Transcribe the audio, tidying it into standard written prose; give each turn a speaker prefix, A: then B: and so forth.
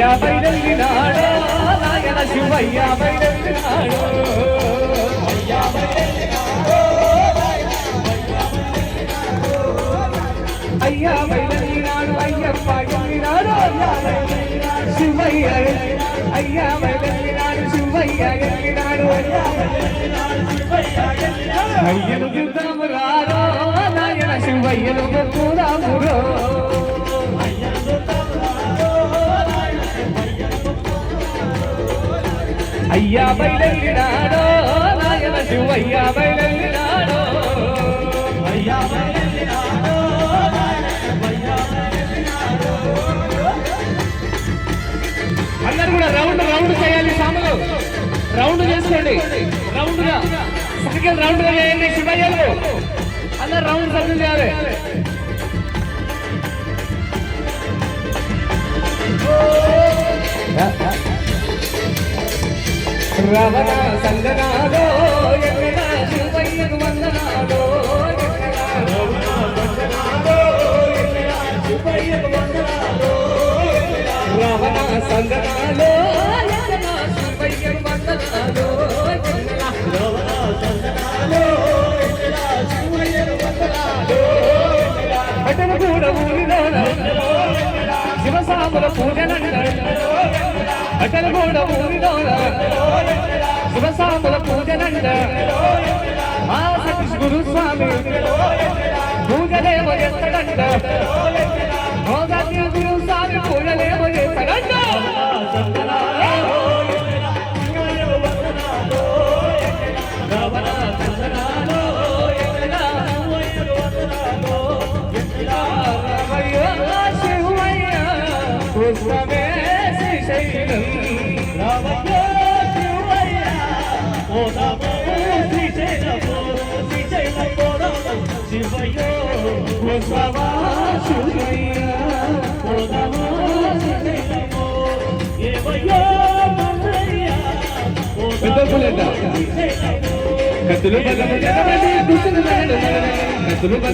A: అయ్యా బయలునాడు నాయన శివయ్య బయలునాడు అయ్యా బయలునాడు అయ్యప్ప ఎల్లినాడు శివయ్య అయ్యా బయలునాడు శివయ్య ఎల్లినాడు అయ్యను చూద్దాము రారో నాయన శివయ్యను మొక్కుదామురో అయ్యా బయలునాడు నాయన శివయ్య బయలునాడు అయ్యా బయలునాడు అందరు కూడా రౌండ్ చేయాలి సాములు రౌండ్ చేసుకోండి రౌండ్ గా సర్కిల్ రౌండ్ గా చేయండి శివయ్యలు అందరు రౌండ్ సర్కిల్ చేయాలి రవణ సంగనాలో ఎక్కడ శివయ్యకు వందనాలో రవణ సంగనాలో శివయ్యకు వందనాలో అతను కూడా ఊరిలో శివసాముల పూజనంటాడు అతను కూడా ఊరిలో శివసాముల పూజనంట మా సతీష్ గురుస్వామి పూజలేమో చేస్తాడంట గురుస్వామి పూజలేమో చేస్తాడంట పుష్పమే శ్రీశైలం కత్తులు